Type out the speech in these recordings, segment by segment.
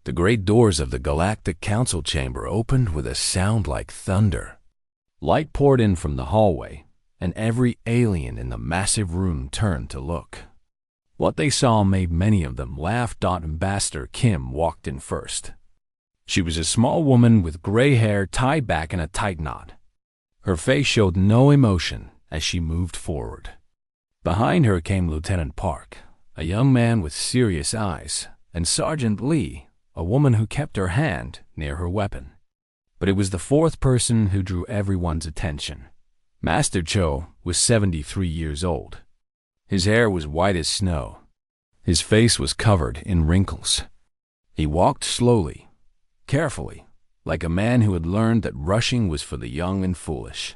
The great doors of the Galactic Council chamber opened with a sound like thunder. Light poured in from the hallway, and every alien in the massive room turned to look. What they saw made many of them laugh. Ambassador Kim walked in first. She was a small woman with gray hair tied back in a tight knot. Her face showed no emotion as she moved forward. Behind her came Lieutenant Park, a young man with serious eyes, and Sergeant Lee, a woman who kept her hand near her weapon. But it was the fourth person who drew everyone's attention. Master Cho was 73 years old. His hair was white as snow. His face was covered in wrinkles. He walked slowly, carefully, like a man who had learned that rushing was for the young and foolish.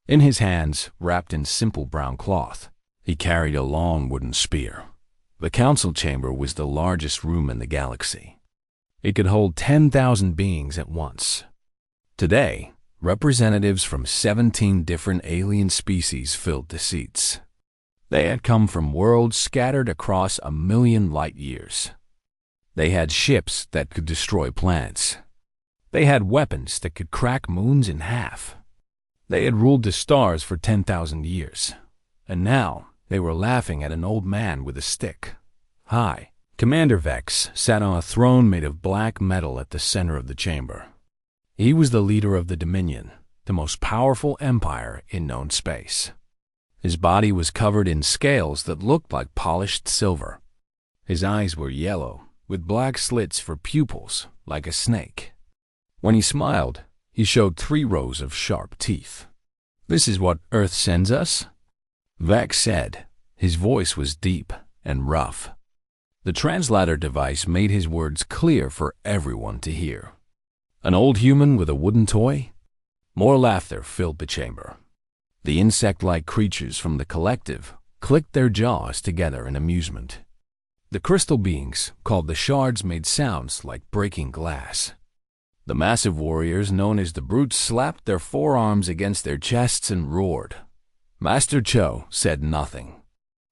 In his hands, wrapped in simple brown cloth, he carried a long wooden spear. The council chamber was the largest room in the galaxy. It could hold 10,000 beings at once. Today, representatives from 17 different alien species filled the seats. They had come from worlds scattered across 1,000,000 light years. They had ships that could destroy planets. They had weapons that could crack moons in half. They had ruled the stars for 10,000 years. And now they were laughing at an old man with a stick. Hi. Commander Vex sat on a throne made of black metal at the center of the chamber. He was the leader of the Dominion, the most powerful empire in known space. His body was covered in scales that looked like polished silver. His eyes were yellow, with black slits for pupils, like a snake. When he smiled, he showed 3 rows of sharp teeth. "This is what Earth sends us?" Vex said. His voice was deep and rough. The translator device made his words clear for everyone to hear. An old human with a wooden toy? More laughter filled the chamber. The insect-like creatures from the collective clicked their jaws together in amusement. The crystal beings, called the shards, made sounds like breaking glass. The massive warriors, known as the brutes, slapped their forearms against their chests and roared. Master Cho said nothing.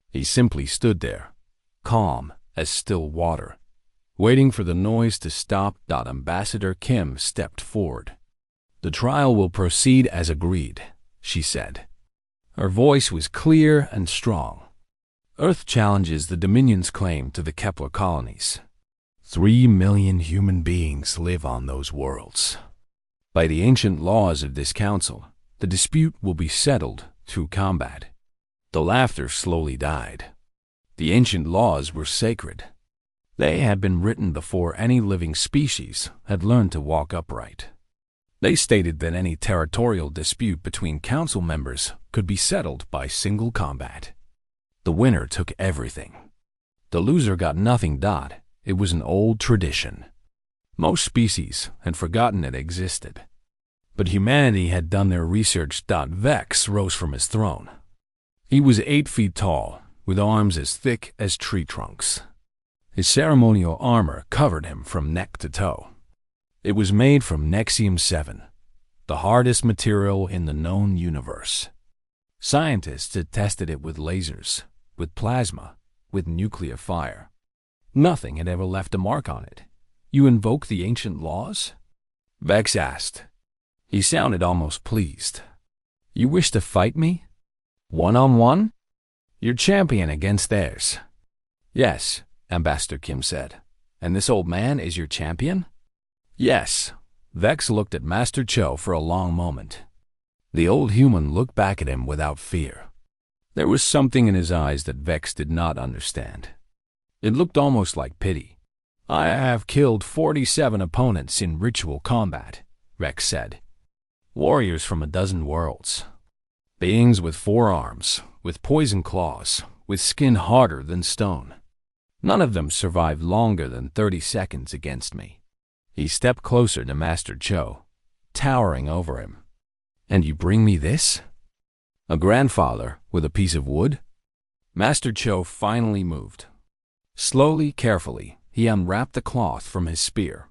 He simply stood there, calm as still water, waiting for the noise to stop. Ambassador Kim stepped forward. "The trial will proceed as agreed," she said. Her voice was clear and strong. "Earth challenges the Dominion's claim to the Kepler colonies. 3 million human beings live on those worlds. By the ancient laws of this council, the dispute will be settled through combat." The laughter slowly died. The ancient laws were sacred. They had been written before any living species had learned to walk upright. They stated that any territorial dispute between council members could be settled by single combat. The winner took everything. The loser got nothing. It was an old tradition. Most species had forgotten it existed. But humanity had done their research. Vex rose from his throne. He was 8 feet tall, with arms as thick as tree trunks. His ceremonial armor covered him from neck to toe. It was made from Nexium-7, the hardest material in the known universe. Scientists had tested it with lasers, with plasma, with nuclear fire. Nothing had ever left a mark on it. "You invoke the ancient laws?" Vex asked. He sounded almost pleased. "You wish to fight me? One-on-one? Your champion against theirs?" "Yes," Ambassador Kim said. "And this old man is your champion?" "Yes." Vex looked at Master Cho for a long moment. The old human looked back at him without fear. There was something in his eyes that Vex did not understand. It looked almost like pity. "I have killed 47 opponents in ritual combat," Vex said. "Warriors from a dozen worlds. Beings with 4 arms, with poison claws, with skin harder than stone. None of them survived longer than 30 seconds against me." He stepped closer to Master Cho, towering over him. "And you bring me this? A grandfather with a piece of wood?" Master Cho finally moved. Slowly, carefully, he unwrapped the cloth from his spear.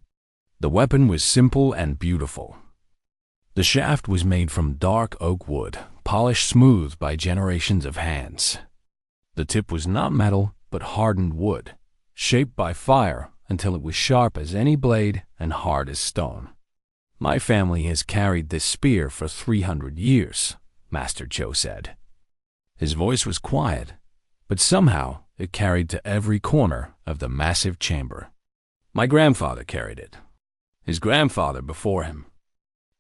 The weapon was simple and beautiful. The shaft was made from dark oak wood, polished smooth by generations of hands. The tip was not metal, but hardened wood, shaped by fire until it was sharp as any blade and hard as stone. My family has carried this spear for 300 years, Master Cho said. His voice was quiet, but somehow it carried to every corner of the massive chamber. My grandfather carried it. His grandfather before him.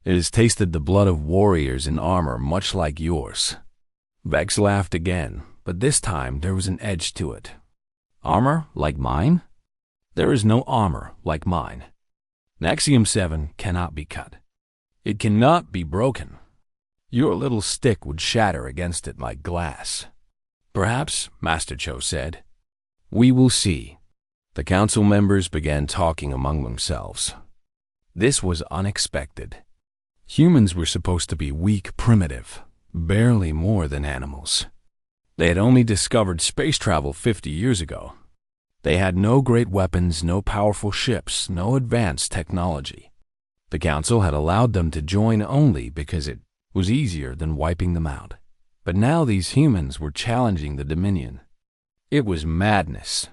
It has tasted the blood of warriors in armor much like yours. Vex laughed again, but this time there was an edge to it. Armor like mine? There is no armor like mine. Naxium 7 cannot be cut. It cannot be broken. Your little stick would shatter against it like glass. Perhaps, Master Cho said. We will see. The council members began talking among themselves. This was unexpected. Humans were supposed to be weak, primitive, barely more than animals. They had only discovered space travel 50 years ago. They had no great weapons, no powerful ships, no advanced technology. The council had allowed them to join only because it was easier than wiping them out. But now these humans were challenging the Dominion. It was madness.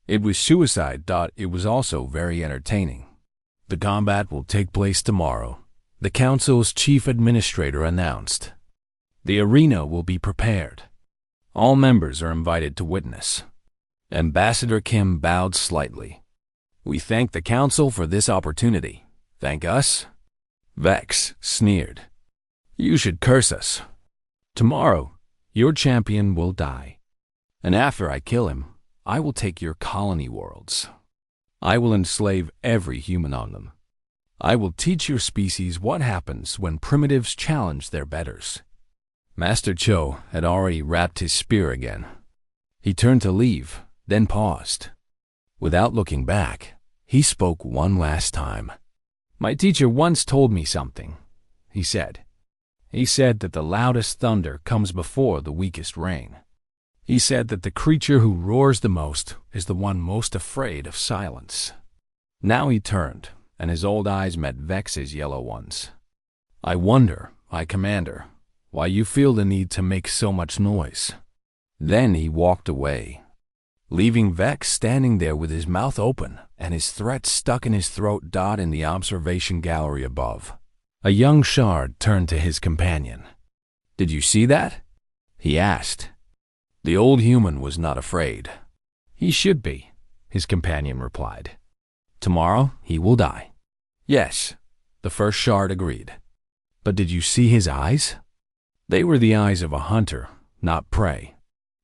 It was suicide. It was also very entertaining. The combat will take place tomorrow, the council's chief administrator announced. The arena will be prepared. All members are invited to witness. Ambassador Kim bowed slightly. We thank the council for this opportunity. Thank us? Vex sneered. You should curse us. Tomorrow, your champion will die. And after I kill him, I will take your colony worlds. I will enslave every human on them. I will teach your species what happens when primitives challenge their betters. Master Cho had already wrapped his spear again. He turned to leave, then paused. Without looking back, he spoke one last time. My teacher once told me something, he said. He said that the loudest thunder comes before the weakest rain. He said that the creature who roars the most is the one most afraid of silence. Now he turned, and his old eyes met Vex's yellow ones. I wonder, High Commander, why you feel the need to make so much noise. Then he walked away, leaving Vex standing there with his mouth open and his threat stuck in his throat. In the observation gallery above, a young shard turned to his companion. Did you see that? He asked. The old human was not afraid. He should be, his companion replied. Tomorrow he will die. Yes, the first shard agreed. But did you see his eyes? They were the eyes of a hunter, not prey.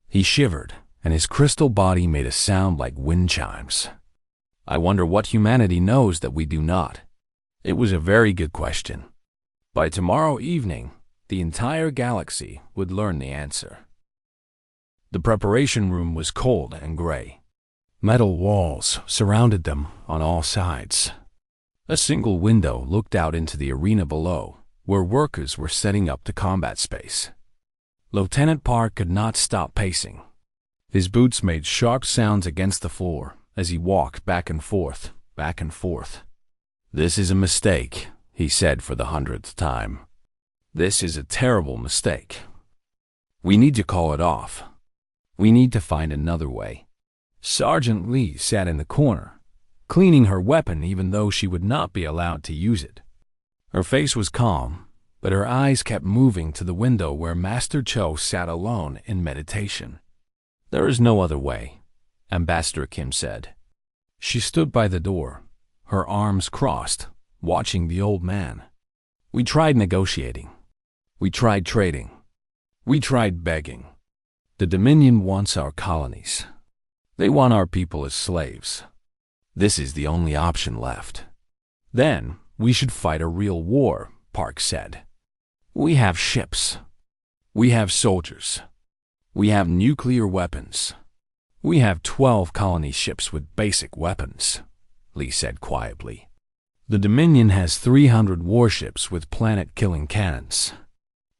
He shivered, and his crystal body made a sound like wind chimes. I wonder what humanity knows that we do not. It was a very good question. By tomorrow evening, the entire galaxy would learn the answer. The preparation room was cold and gray. Metal walls surrounded them on all sides. A single window looked out into the arena below, where workers were setting up the combat space. Lieutenant Park could not stop pacing. His boots made sharp sounds against the floor as he walked back and forth, back and forth. This is a mistake, he said for the 100th time. This is a terrible mistake. We need to call it off. We need to find another way. Sergeant Lee sat in the corner, cleaning her weapon even though she would not be allowed to use it. Her face was calm, but her eyes kept moving to the window where Master Cho sat alone in meditation. There is no other way, Ambassador Kim said. She stood by the door, her arms crossed, watching the old man. We tried negotiating. We tried trading. We tried begging. The Dominion wants our colonies. They want our people as slaves. This is the only option left. Then we should fight a real war, Park said. We have ships. We have soldiers. We have nuclear weapons. We have 12 colony ships with basic weapons, Lee said quietly. The Dominion has 300 warships with planet-killing cannons.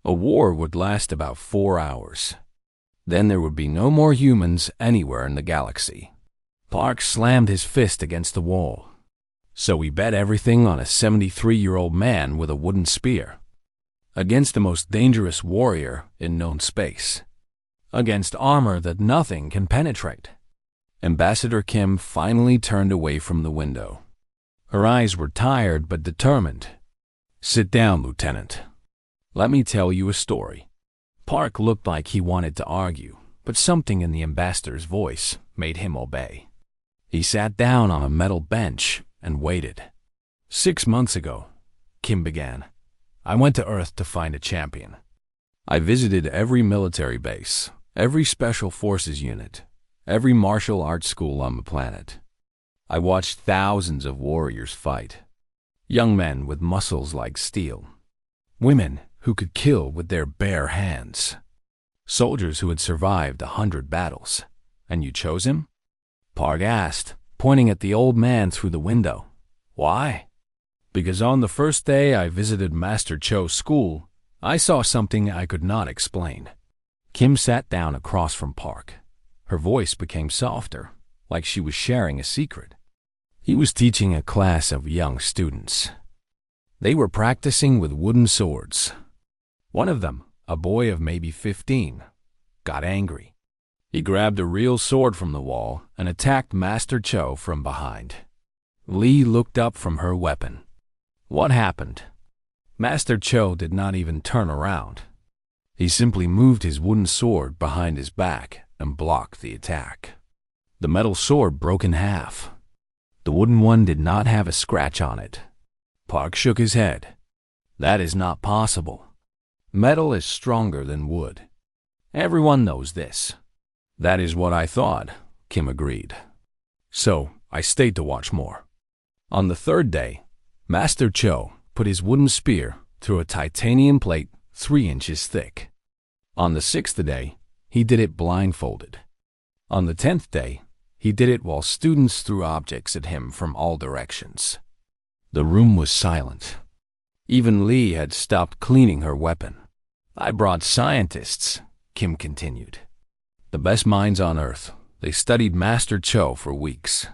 A war would last about 4 hours. Then there would be no more humans anywhere in the galaxy. Park slammed his fist against the wall. So we bet everything on a 73-year-old man with a wooden spear. Against the most dangerous warrior in known space. Against armor that nothing can penetrate. Ambassador Kim finally turned away from the window. Her eyes were tired but determined. "Sit down, Lieutenant. Let me tell you a story." Park looked like he wanted to argue, but something in the ambassador's voice made him obey. He sat down on a metal bench and waited. 6 months ago, Kim began, I went to Earth to find a champion. I visited every military base, every special forces unit, every martial arts school on the planet. I watched thousands of warriors fight. Young men with muscles like steel. Women who could kill with their bare hands. Soldiers who had survived 100 battles. And you chose him? Park asked, pointing at the old man through the window. Why? Because on the first day I visited Master Cho's school, I saw something I could not explain. Kim sat down across from Park. Her voice became softer, like she was sharing a secret. He was teaching a class of young students. They were practicing with wooden swords. One of them, a boy of maybe 15, got angry. He grabbed a real sword from the wall and attacked Master Cho from behind. Lee looked up from her weapon. What happened? Master Cho did not even turn around. He simply moved his wooden sword behind his back and blocked the attack. The metal sword broke in half. The wooden one did not have a scratch on it. Park shook his head. That is not possible. Metal is stronger than wood. Everyone knows this. That is what I thought, Kim agreed. So I stayed to watch more. On the third day, Master Cho put his wooden spear through a titanium plate 3 inches thick. On the 6th day, he did it blindfolded. On the 10th day, he did it while students threw objects at him from all directions. The room was silent. Even Lee had stopped cleaning her weapon. I brought scientists, Kim continued. The best minds on Earth. They studied Master Cho for weeks.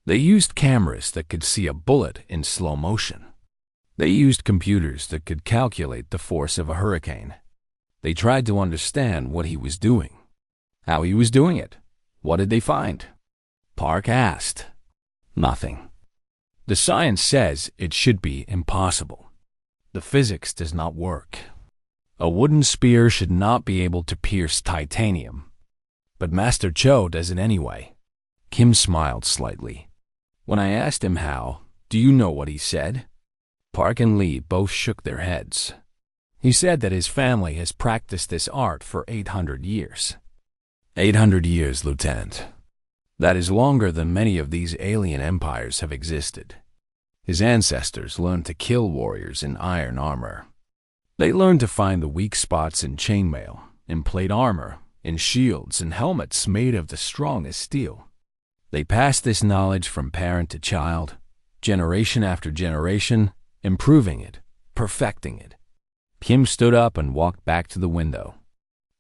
They used cameras that could see a bullet in slow motion. They used computers that could calculate the force of a hurricane. They tried to understand what he was doing, how he was doing it. What did they find? Park asked. Nothing. The science says it should be impossible. The physics does not work. A wooden spear should not be able to pierce titanium. But Master Cho does it anyway. Kim smiled slightly. When I asked him how, do you know what he said? Park and Lee both shook their heads. He said that his family has practiced this art for 800 years. 800 years, Lieutenant. That is longer than many of these alien empires have existed. His ancestors learned to kill warriors in iron armor. They learned to find the weak spots in chainmail, in plate armor, in shields and helmets made of the strongest steel. They passed this knowledge from parent to child, generation after generation, improving it, perfecting it. Kim stood up and walked back to the window.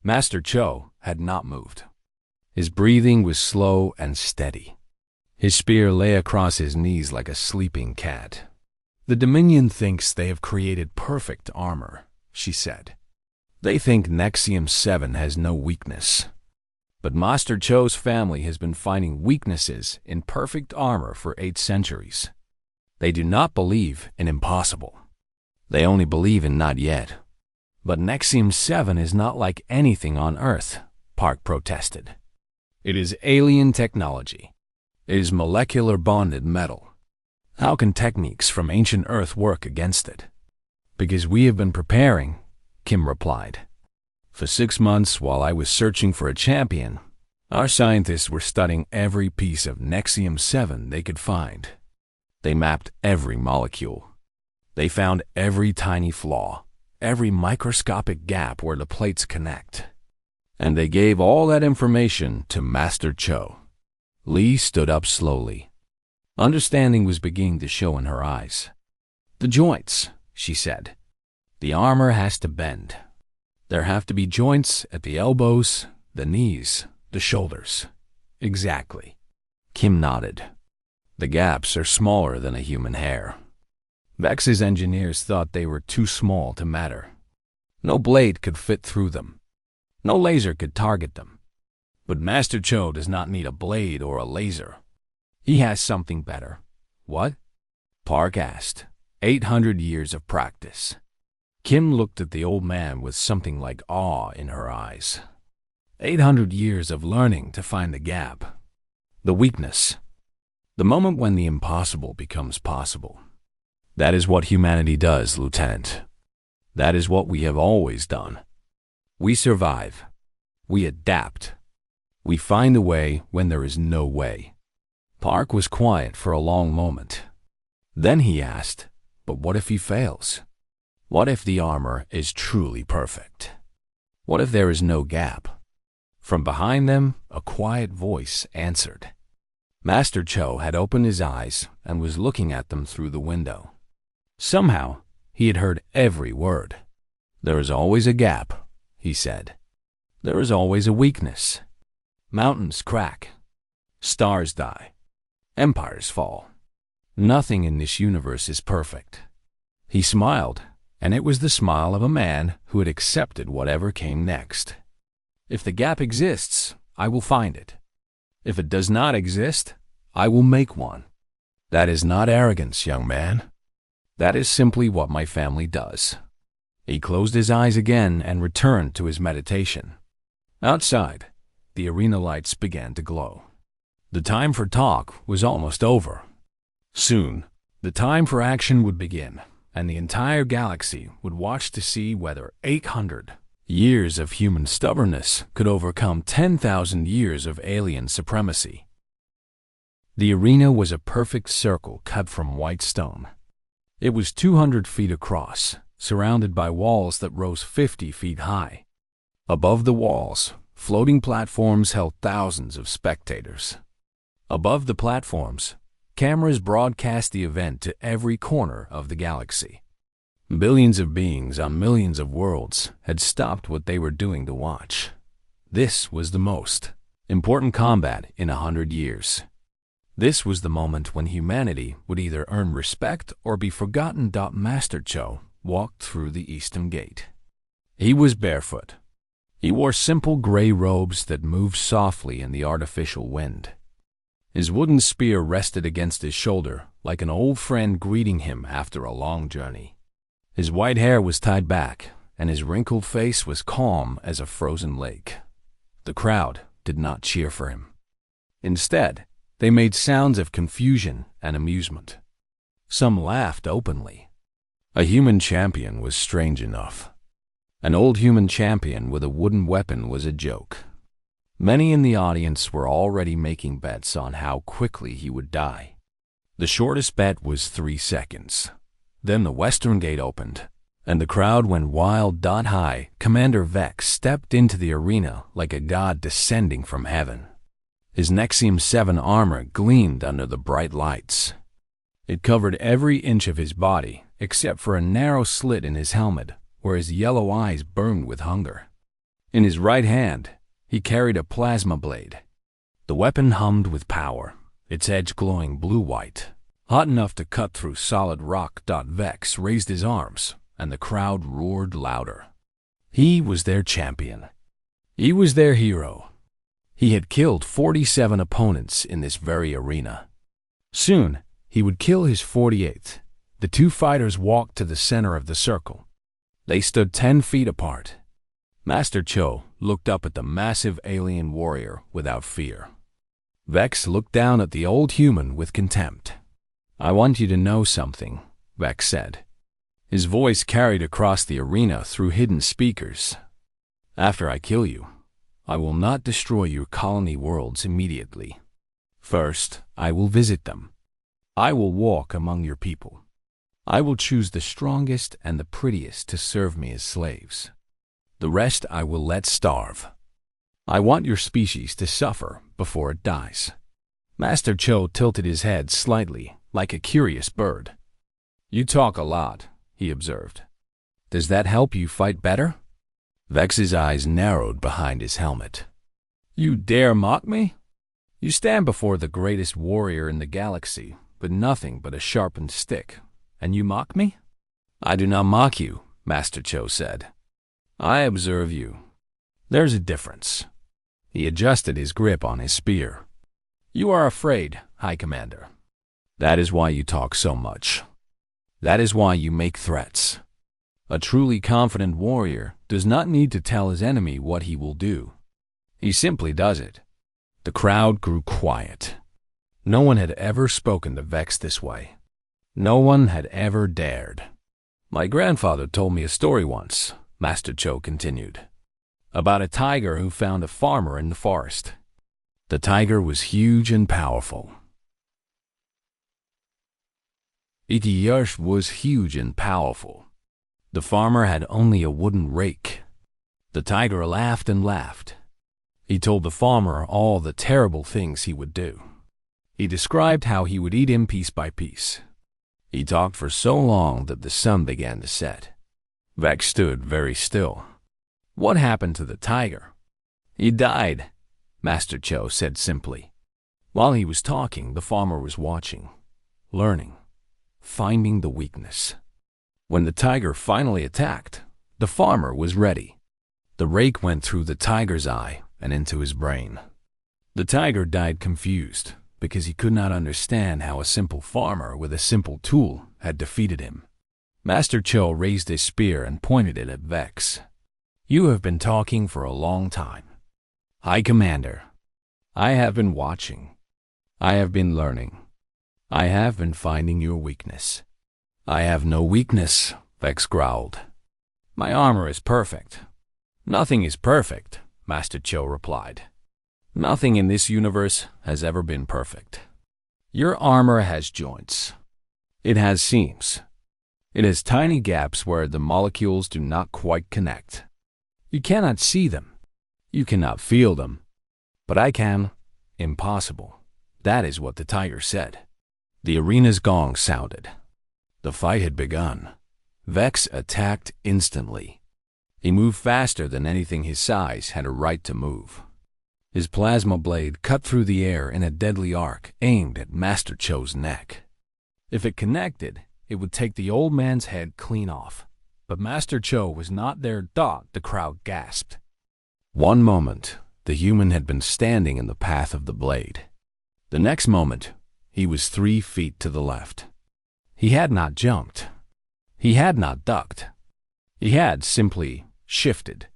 Master Cho had not moved. His breathing was slow and steady. His spear lay across his knees like a sleeping cat. The Dominion thinks they have created perfect armor, she said. They think Nexium 7 has no weakness. But Master Cho's family has been finding weaknesses in perfect armor for 8 centuries. They do not believe in impossible. They only believe in not yet. But Nexium 7 is not like anything on Earth, Park protested. It is alien technology. It is molecular bonded metal. How can techniques from ancient Earth work against it? Because we have been preparing, Kim replied. For 6 months while I was searching for a champion, our scientists were studying every piece of Nexium 7 they could find. They mapped every molecule. They found every tiny flaw, every microscopic gap where the plates connect. And they gave all that information to Master Cho. Lee stood up slowly. Understanding was beginning to show in her eyes. The joints, she said. The armor has to bend. There have to be joints at the elbows, the knees, the shoulders. Exactly. Kim nodded. The gaps are smaller than a human hair. Vex's engineers thought they were too small to matter. No blade could fit through them. No laser could target them. But Master Cho does not need a blade or a laser. He has something better. What? Park asked. 800 years of practice. Kim looked at the old man with something like awe in her eyes. 800 years of learning to find the gap, the weakness, the moment when the impossible becomes possible. That is what humanity does, Lieutenant. That is what we have always done. We survive. We adapt. We find a way when there is no way. Park was quiet for a long moment. Then he asked, but what if he fails? What if the armor is truly perfect? What if there is no gap? From behind them, a quiet voice answered. Master Cho had opened his eyes and was looking at them through the window. Somehow, he had heard every word. There is always a gap, he said. There is always a weakness. Mountains crack. Stars die. Empires fall. Nothing in this universe is perfect. He smiled, and it was the smile of a man who had accepted whatever came next. If the gap exists, I will find it. If it does not exist, I will make one. That is not arrogance, young man. That is simply what my family does. He closed his eyes again and returned to his meditation. Outside, the arena lights began to glow. The time for talk was almost over. Soon, the time for action would begin, and the entire galaxy would watch to see whether 800 years of human stubbornness could overcome 10,000 years of alien supremacy. The arena was a perfect circle cut from white stone. It was 200 feet across, surrounded by walls that rose 50 feet high. Above the walls, floating platforms held thousands of spectators. Above the platforms, cameras broadcast the event to every corner of the galaxy. Billions of beings on millions of worlds had stopped what they were doing to watch. This was the most important combat in 100 years. This was the moment when humanity would either earn respect or be forgotten. Master Cho walked through the eastern gate. He was barefoot. He wore simple gray robes that moved softly in the artificial wind. His wooden spear rested against his shoulder like an old friend greeting him after a long journey. His white hair was tied back, and his wrinkled face was calm as a frozen lake. The crowd did not cheer for him. Instead, they made sounds of confusion and amusement. Some laughed openly. A human champion was strange enough. An old human champion with a wooden weapon was a joke. Many in the audience were already making bets on how quickly he would die. The shortest bet was 3 seconds. Then the western gate opened, and the crowd went wild. High Commander Vex stepped into the arena like a god descending from heaven. His Nexium 7 armor gleamed under the bright lights. It covered every inch of his body except for a narrow slit in his helmet where his yellow eyes burned with hunger. In his right hand, he carried a plasma blade. The weapon hummed with power, its edge glowing blue-white, hot enough to cut through solid rock. Vex raised his arms, and the crowd roared louder. He was their champion. He was their hero. He had killed 47 opponents in this very arena. Soon, he would kill his 48th. The two fighters walked to the center of the circle. They stood 10 feet apart. Master Cho looked up at the massive alien warrior without fear. Vex looked down at the old human with contempt. I want you to know something, Vex said. His voice carried across the arena through hidden speakers. After I kill you, I will not destroy your colony worlds immediately. First, I will visit them. I will walk among your people. I will choose the strongest and the prettiest to serve me as slaves. The rest I will let starve. I want your species to suffer before it dies. Master Cho tilted his head slightly, like a curious bird. You talk a lot, he observed. Does that help you fight better? Vex's eyes narrowed behind his helmet. You dare mock me? You stand before the greatest warrior in the galaxy, with nothing but a sharpened stick, and you mock me? I do not mock you, Master Cho said. I observe you. There's a difference. He adjusted his grip on his spear. "You are afraid, High Commander. That is why you talk so much. That is why you make threats. A truly confident warrior does not need to tell his enemy what he will do. He simply does it." The crowd grew quiet. No one had ever spoken to Vex this way. No one had ever dared. "My grandfather told me a story once," Master Cho continued, "about a tiger who found a farmer in the forest. The tiger was huge and powerful. It was huge and powerful. The farmer had only a wooden rake. The tiger laughed and laughed. He told the farmer all the terrible things he would do. He described how he would eat him piece by piece. He talked for so long that the sun began to set. Vex stood very still. "What happened to the tiger?" "He died," Master Cho said simply. While he was talking, the farmer was watching, learning, finding the weakness. When the tiger finally attacked, the farmer was ready. The rake went through the tiger's eye and into his brain. The tiger died confused because he could not understand how a simple farmer with a simple tool had defeated him. Master Cho raised his spear and pointed it at Vex. "You have been talking for a long time. High Commander, I have been watching. I have been learning. I have been finding your weakness." "I have no weakness," Vex growled. "My armor is perfect." "Nothing is perfect," Master Cho replied. "Nothing in this universe has ever been perfect. Your armor has joints. It has seams. It has tiny gaps where the molecules do not quite connect. You cannot see them. You cannot feel them. But I can. Impossible." That is what the tiger said. The arena's gong sounded. The fight had begun. Vex attacked instantly. He moved faster than anything his size had a right to move. His plasma blade cut through the air in a deadly arc aimed at Master Cho's neck. If it connected, it would take the old man's head clean off. But Master Cho was not there. The crowd gasped. One moment, the human had been standing in the path of the blade. The next moment, he was 3 feet to the left. He had not jumped. He had not ducked. He had simply shifted,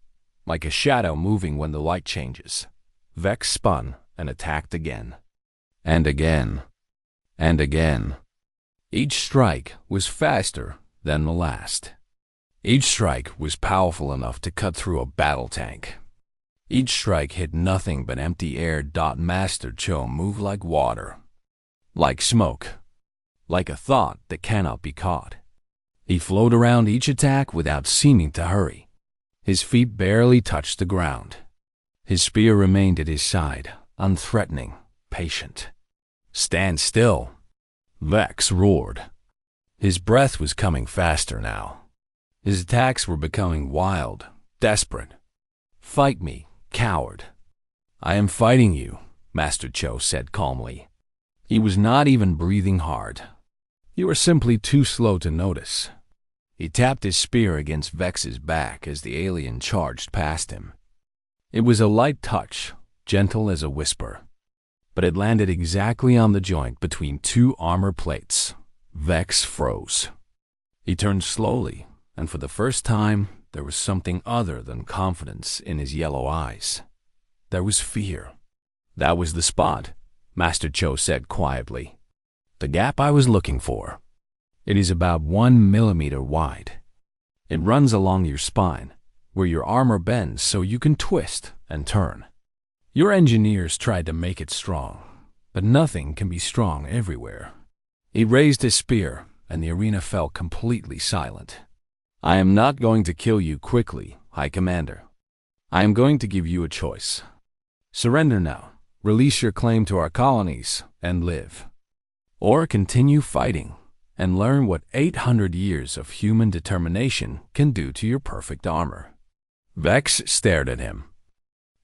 like a shadow moving when the light changes. Vex spun and attacked again. And again. And again. Each strike was faster than the last. Each strike was powerful enough to cut through a battle tank. Each strike hit nothing but empty air. Master Cho moved like water, like smoke, like a thought that cannot be caught. He flowed around each attack without seeming to hurry. His feet barely touched the ground. His spear remained at his side, unthreatening, patient. "Stand still," Vex roared. His breath was coming faster now. His attacks were becoming wild, desperate. "Fight me, coward." "I am fighting you," Master Cho said calmly. He was not even breathing hard. "You are simply too slow to notice." He tapped his spear against Vex's back as the alien charged past him. It was a light touch, gentle as a whisper, but it landed exactly on the joint between 2 armor plates. Vex froze. He turned slowly, and for the first time, there was something other than confidence in his yellow eyes. There was fear. "That was the spot," Master Cho said quietly. "The gap I was looking for. It is about 1 millimeter wide. It runs along your spine, where your armor bends so you can twist and turn. Your engineers tried to make it strong, but nothing can be strong everywhere." He raised his spear, and the arena fell completely silent. "I am not going to kill you quickly, High Commander. I am going to give you a choice. Surrender now, release your claim to our colonies, and live. Or continue fighting and learn what 800 years of human determination can do to your perfect armor." Vex stared at him.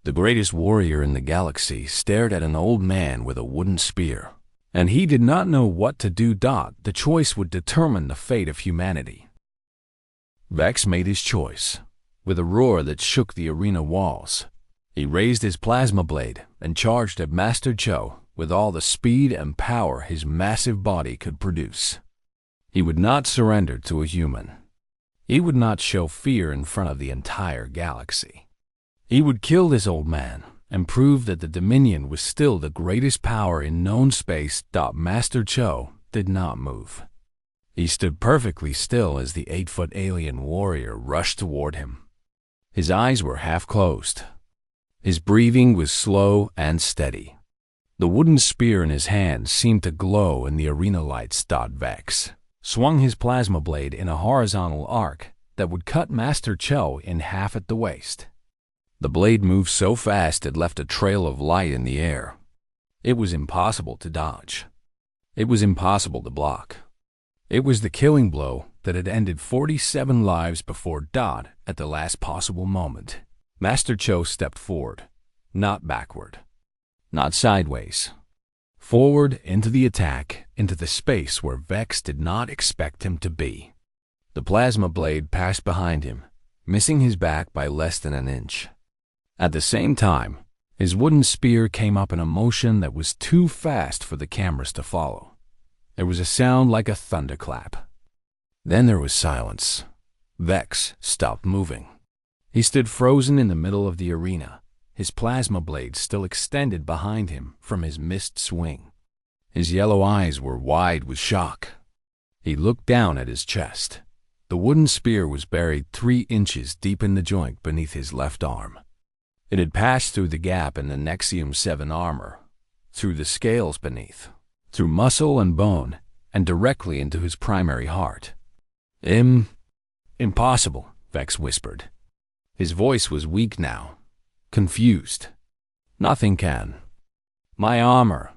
The greatest warrior in the galaxy stared at an old man with a wooden spear, and he did not know what to do. The choice would determine the fate of humanity. Vex made his choice. With a roar that shook the arena walls, He raised his plasma blade and charged at Master Cho with all the speed and power his massive body could produce. He would not surrender to a human. He would not show fear in front of the entire galaxy. He would kill this old man and prove that the Dominion was still the greatest power in known space. Master Cho did not move. He stood perfectly still as the 8-foot alien warrior rushed toward him. His eyes were half closed. His breathing was slow and steady. The wooden spear in his hand seemed to glow in the arena lights. Vex swung his plasma blade in a horizontal arc that would cut Master Cho in half at the waist. The blade moved so fast it left a trail of light in the air. It was impossible to dodge. It was impossible to block. It was the killing blow that had ended 47 lives before at the last possible moment. Master Cho stepped forward, not backward, not sideways. Forward into the attack, into the space where Vex did not expect him to be. The plasma blade passed behind him, missing his back by less than an inch. At the same time, his wooden spear came up in a motion that was too fast for the cameras to follow. There was a sound like a thunderclap. Then there was silence. Vex stopped moving. He stood frozen in the middle of the arena, his plasma blade still extended behind him from his missed swing. His yellow eyes were wide with shock. He looked down at his chest. The wooden spear was buried 3 inches deep in the joint beneath his left arm. It had passed through the gap in the Nexium 7 armor, through the scales beneath, through muscle and bone, and directly into his primary heart. Impossible, Vex whispered. His voice was weak now, confused. Nothing can. My armor.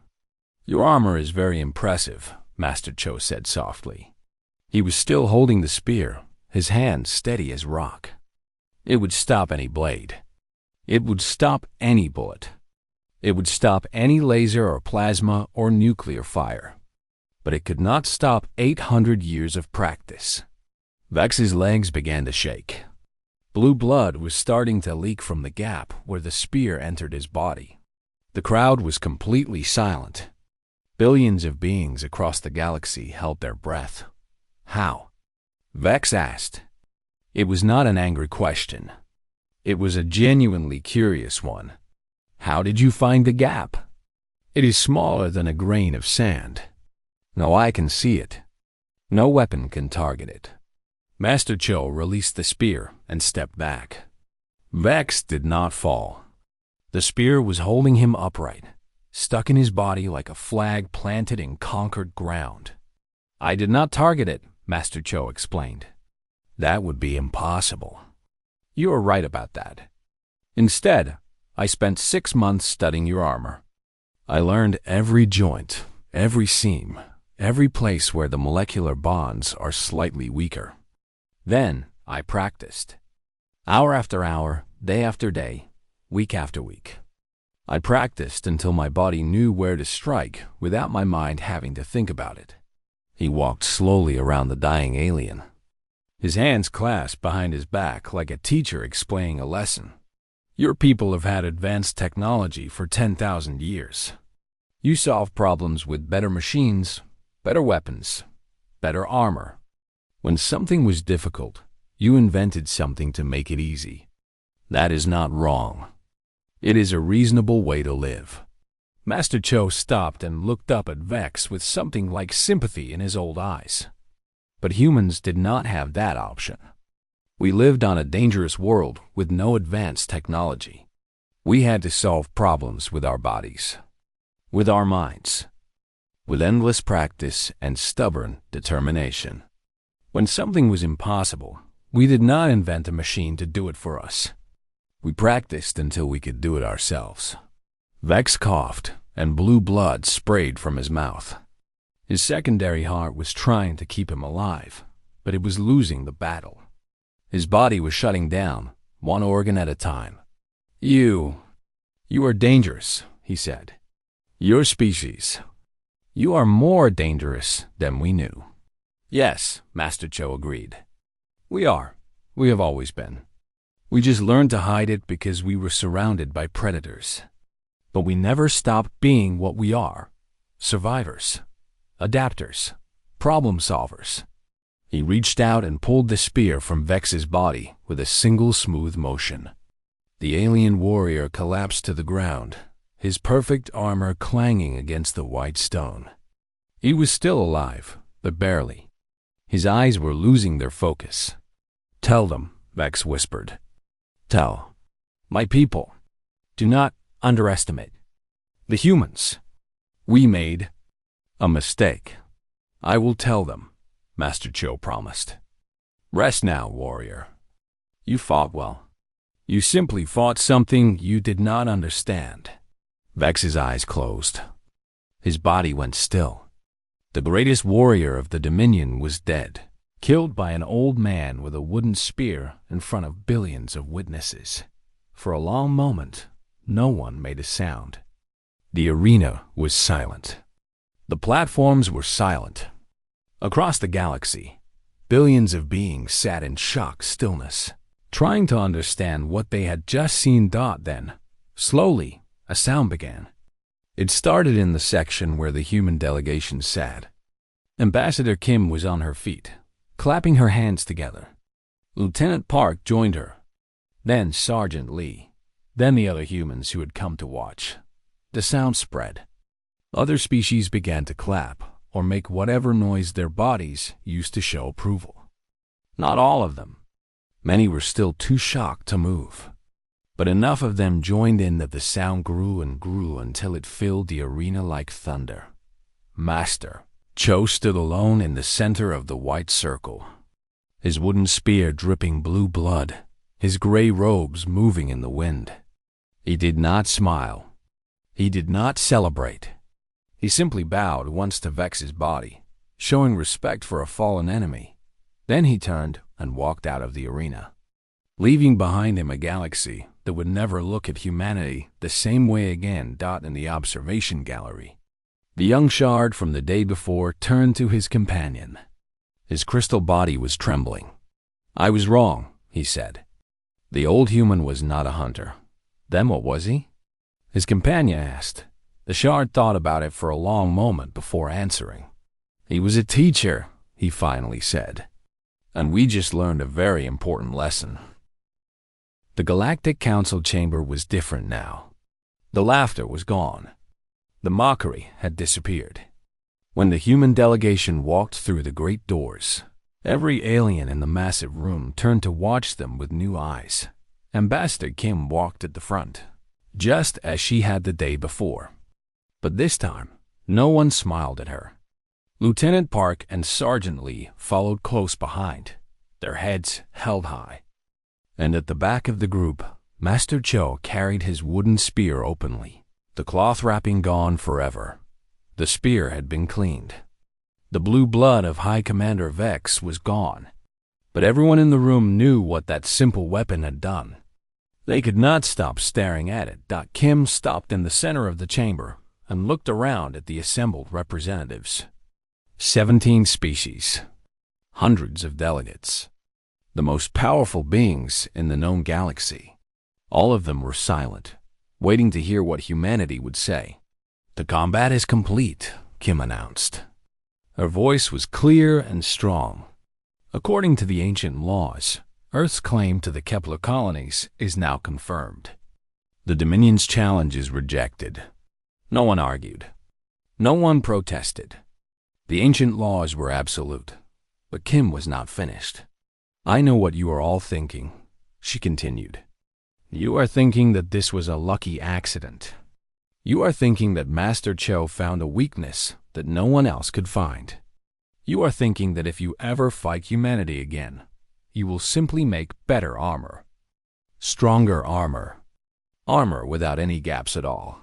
Your armor is very impressive, Master Cho said softly. He was still holding the spear, his hand steady as rock. It would stop any blade. It would stop any bullet. It would stop any laser or plasma or nuclear fire. But it could not stop 800 years of practice. Vex's legs began to shake. Blue blood was starting to leak from the gap where the spear entered his body. The crowd was completely silent. Billions of beings across the galaxy held their breath. How? Vex asked. It was not an angry question. It was a genuinely curious one. How did you find the gap? It is smaller than a grain of sand. No eye can see it. No weapon can target it. Master Cho released the spear and stepped back. Vex did not fall. The spear was holding him upright, stuck in his body like a flag planted in conquered ground. I did not target it, Master Cho explained. That would be impossible. You are right about that. Instead, I spent 6 months studying your armor. I learned every joint, every seam, every place where the molecular bonds are slightly weaker. Then I practiced. Hour after hour, day after day, week after week. I practiced until my body knew where to strike without my mind having to think about it. He walked slowly around the dying alien, his hands clasped behind his back like a teacher explaining a lesson. Your people have had advanced technology for 10,000 years. You solve problems with better machines, better weapons, better armor. When something was difficult, you invented something to make it easy. That is not wrong. It is a reasonable way to live. Master Cho stopped and looked up at Vex with something like sympathy in his old eyes. But humans did not have that option. We lived on a dangerous world with no advanced technology. We had to solve problems with our bodies, with our minds, with endless practice and stubborn determination. When something was impossible, we did not invent a machine to do it for us. We practiced until we could do it ourselves. Vex coughed, and blue blood sprayed from his mouth. His secondary heart was trying to keep him alive, but it was losing the battle. His body was shutting down, one organ at a time. You are dangerous, he said. Your species. You are more dangerous than we knew. Yes, Master Cho agreed. We are. We have always been. We just learned to hide it because we were surrounded by predators. But we never stopped being what we are: survivors, adapters, problem solvers. He reached out and pulled the spear from Vex's body with a single smooth motion. The alien warrior collapsed to the ground, his perfect armor clanging against the white stone. He was still alive, but barely. His eyes were losing their focus. "Tell them," Vex whispered. "Tell my people. Do not underestimate the humans. We made a mistake." "I will tell them," Master Cho promised. "Rest now, warrior. You fought well. You simply fought something you did not understand." Vex's eyes closed. His body went still. The greatest warrior of the Dominion was dead, killed by an old man with a wooden spear in front of billions of witnesses. For a long moment, no one made a sound. The arena was silent. The platforms were silent. Across the galaxy, billions of beings sat in shocked stillness, trying to understand what they had just seen. Then, slowly, a sound began. It started in the section where the human delegation sat. Ambassador Kim was on her feet, clapping her hands together. Lieutenant Park joined her. Then Sergeant Lee. Then the other humans who had come to watch. The sound spread. Other species began to clap or make whatever noise their bodies used to show approval. Not all of them. Many were still too shocked to move. But enough of them joined in that the sound grew and grew until it filled the arena like thunder. Master Cho stood alone in the center of the white circle, his wooden spear dripping blue blood, his gray robes moving in the wind. He did not smile. He did not celebrate. He simply bowed once to Vex's body, showing respect for a fallen enemy. Then he turned and walked out of the arena, leaving behind him a galaxy that would never look at humanity the same way again. In the observation gallery, the young shard from the day before turned to his companion. His crystal body was trembling. "I was wrong," he said. The old human was not a hunter. Then what was he? His companion asked. The shard thought about it for a long moment before answering. "He was a teacher," he finally said. "And we just learned a very important lesson." The Galactic Council chamber was different now. The laughter was gone. The mockery had disappeared. When the human delegation walked through the great doors, every alien in the massive room turned to watch them with new eyes. Ambassador Kim walked at the front, just as she had the day before. But this time, no one smiled at her. Lieutenant Park and Sergeant Lee followed close behind, their heads held high. And at the back of the group, Master Cho carried his wooden spear openly, the cloth wrapping gone forever. The spear had been cleaned. The blue blood of High Commander Vex was gone. But everyone in the room knew what that simple weapon had done. They could not stop staring at it. Kim stopped in the center of the chamber and looked around at the assembled representatives. 17 species, hundreds of delegates, the most powerful beings in the known galaxy. All of them were silent, waiting to hear what humanity would say. "The combat is complete," Kim announced. Her voice was clear and strong. "According to the ancient laws, Earth's claim to the Kepler colonies is now confirmed. The Dominion's challenge is rejected." No one argued. No one protested. The ancient laws were absolute. But Kim was not finished. "I know what you are all thinking," she continued. "You are thinking that this was a lucky accident. You are thinking that Master Cho found a weakness that no one else could find. You are thinking that if you ever fight humanity again, you will simply make better armor. Stronger armor. Armor without any gaps at all."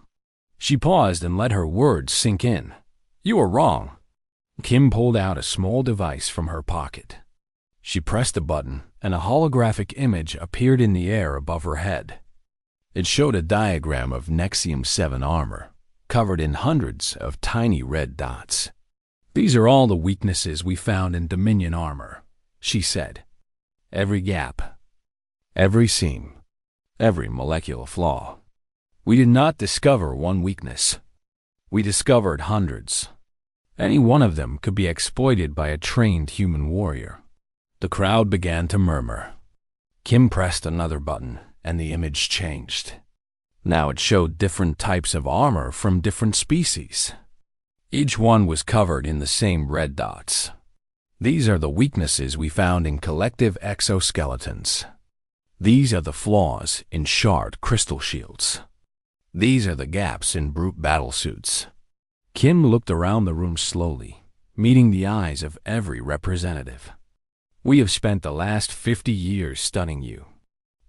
She paused and let her words sink in. "You are wrong." Kim pulled out a small device from her pocket. She pressed a button, and a holographic image appeared in the air above her head. It showed a diagram of Nexium 7 armor, covered in hundreds of tiny red dots. "These are all the weaknesses we found in Dominion armor," she said. "Every gap, every seam, every molecular flaw. We did not discover one weakness. We discovered hundreds. Any one of them could be exploited by a trained human warrior. The crowd began to murmur. Kim pressed another button, and the image changed. Now it showed different types of armor from different species. Each one was covered in the same red dots. These are the weaknesses we found in collective exoskeletons. These are the flaws in shard crystal shields. These are the gaps in brute battlesuits. Kim looked around the room slowly, meeting the eyes of every representative. We have spent the last 50 years studying you,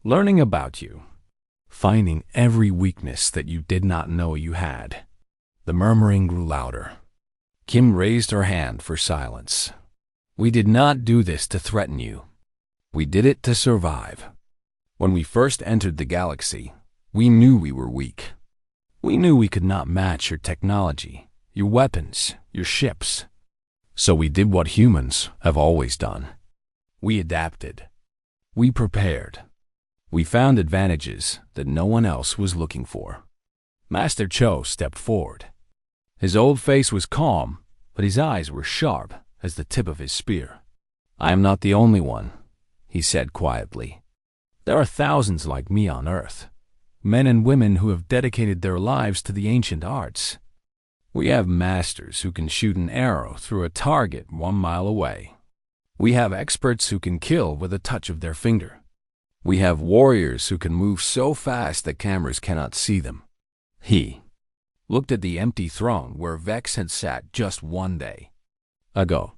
learning about you, finding every weakness that you did not know you had. The murmuring grew louder. Kim raised her hand for silence. We did not do this to threaten you. We did it to survive. When we first entered the galaxy, we knew we were weak. We knew we could not match your technology, your weapons, your ships. So we did what humans have always done. We adapted. We prepared. We found advantages that no one else was looking for. Master Cho stepped forward. His old face was calm, but his eyes were sharp as the tip of his spear. I am not the only one, he said quietly. There are thousands like me on Earth, men and women who have dedicated their lives to the ancient arts. We have masters who can shoot an arrow through a target 1 mile away. We have experts who can kill with a touch of their finger. We have warriors who can move so fast that cameras cannot see them. He looked at the empty throne where Vex had sat just 1 day ago.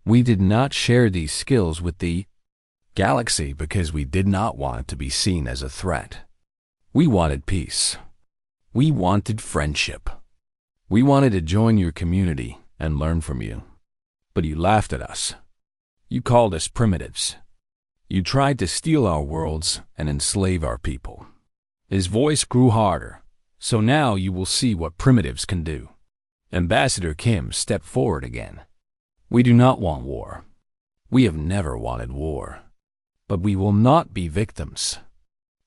We did not share these skills with the galaxy because we did not want to be seen as a threat. We wanted peace. We wanted friendship. We wanted to join your community and learn from you. But you laughed at us. You called us primitives. You tried to steal our worlds and enslave our people. His voice grew harder. So now you will see what primitives can do. Ambassador Kim stepped forward again. We do not want war. We have never wanted war. But we will not be victims.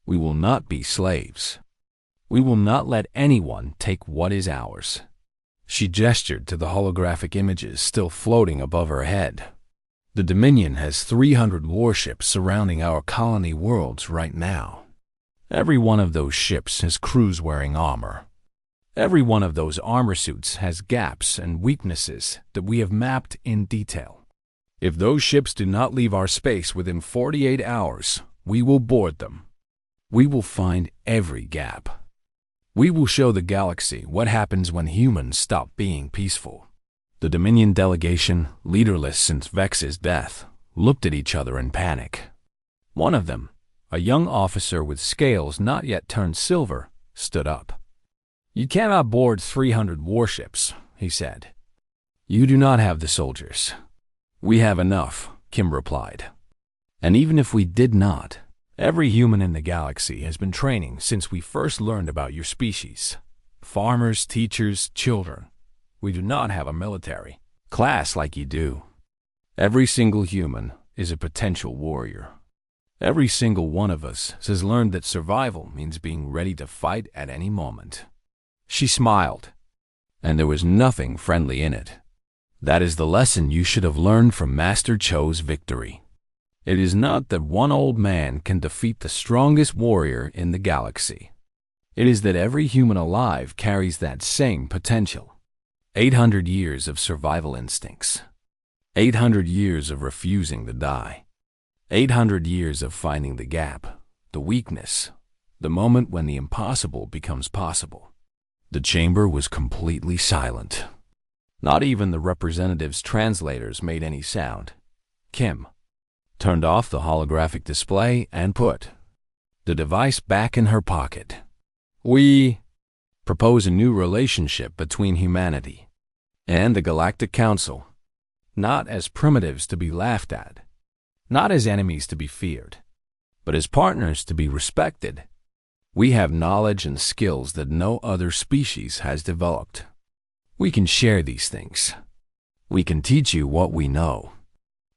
We will not be slaves. We will not let anyone take what is ours. She gestured to the holographic images still floating above her head. The Dominion has 300 warships surrounding our colony worlds right now. Every one of those ships has crews wearing armor. Every one of those armor suits has gaps and weaknesses that we have mapped in detail. If those ships do not leave our space within 48 hours, we will board them. We will find every gap. We will show the galaxy what happens when humans stop being peaceful. The Dominion delegation, leaderless since Vex's death, looked at each other in panic. One of them, a young officer with scales not yet turned silver, stood up. You cannot board 300 warships, he said. You do not have the soldiers. We have enough, Kim replied. And even if we did not, every human in the galaxy has been training since we first learned about your species. Farmers, teachers, children. We do not have a military class like you do. Every single human is a potential warrior. Every single one of us has learned that survival means being ready to fight at any moment. She smiled, and there was nothing friendly in it. That is the lesson you should have learned from Master Cho's victory. It is not that one old man can defeat the strongest warrior in the galaxy. It is that every human alive carries that same potential. 800 years of survival instincts. 800 years of refusing to die. 800 years of finding the gap, the weakness, the moment when the impossible becomes possible. The chamber was completely silent. Not even the representatives' translators made any sound. Kim turned off the holographic display and put the device back in her pocket. We propose a new relationship between humanity and the Galactic Council, not as primitives to be laughed at, not as enemies to be feared, but as partners to be respected. We have knowledge and skills that no other species has developed. We can share these things. We can teach you what we know.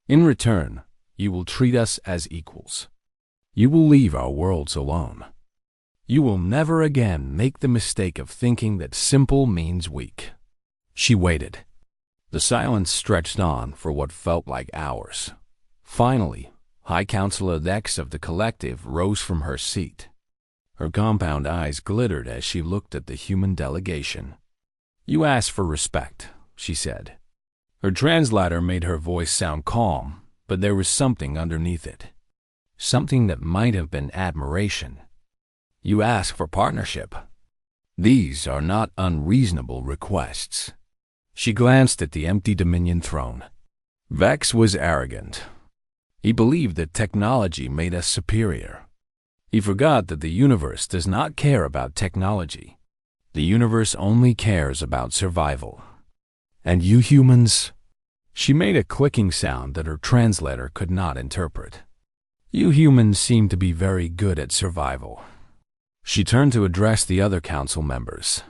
In return, you will treat us as equals. You will leave our worlds alone. You will never again make the mistake of thinking that simple means weak." She waited. The silence stretched on for what felt like hours. Finally, High Counselor Dex of the Collective rose from her seat. Her compound eyes glittered as she looked at the human delegation. "You asked for respect," she said. Her translator made her voice sound calm, but there was something underneath it. Something that might have been admiration. "You asked for partnership. These are not unreasonable requests." She glanced at the empty Dominion throne. Vex was arrogant. He believed that technology made us superior. He forgot that the universe does not care about technology. The universe only cares about survival. "And you humans?" She made a clicking sound that her translator could not interpret. "You humans seem to be very good at survival." She turned to address the other council members.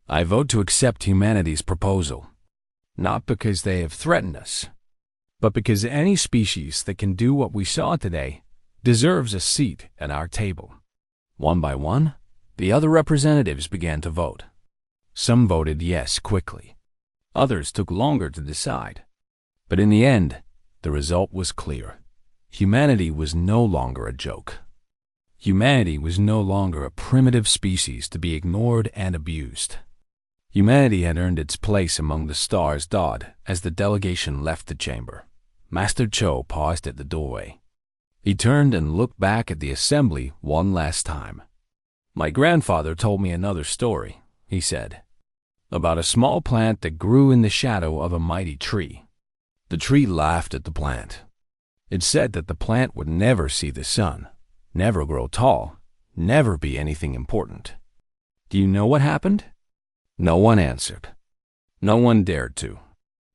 "I vote to accept humanity's proposal, not because they have threatened us, but because any species that can do what we saw today deserves a seat at our table." One by one, the other representatives began to vote. Some voted yes quickly. Others took longer to decide. But in the end, the result was clear. Humanity was no longer a joke. Humanity was no longer a primitive species to be ignored and abused. Humanity had earned its place among the stars. As the delegation left the chamber, Master Cho paused at the doorway. He turned and looked back at the assembly one last time. "My grandfather told me another story," he said, "about a small plant that grew in the shadow of a mighty tree." The tree laughed at the plant. It said that the plant would never see the sun, never grow tall, never be anything important. Do you know what happened? No one answered. No one dared to.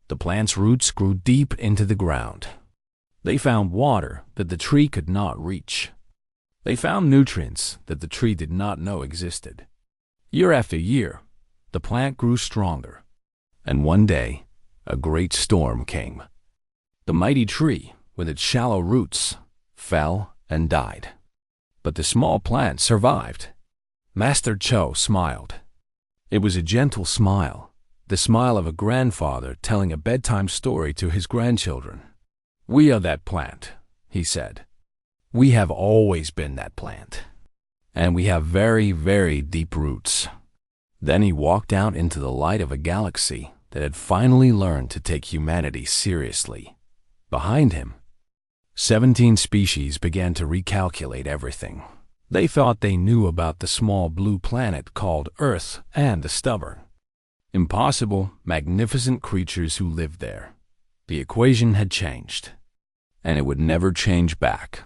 The plant's roots grew deep into the ground. They found water that the tree could not reach. They found nutrients that the tree did not know existed. Year after year, the plant grew stronger. And one day, a great storm came. The mighty tree, with its shallow roots, fell and died. But the small plant survived. Master Cho smiled. It was a gentle smile, the smile of a grandfather telling a bedtime story to his grandchildren. "We are that plant," he said. "We have always been that plant. And we have very, very deep roots." Then he walked out into the light of a galaxy that had finally learned to take humanity seriously. Behind him, 17 species began to recalculate everything. They thought they knew about the small blue planet called Earth and the stubborn, impossible, magnificent creatures who lived there. The equation had changed, and it would never change back.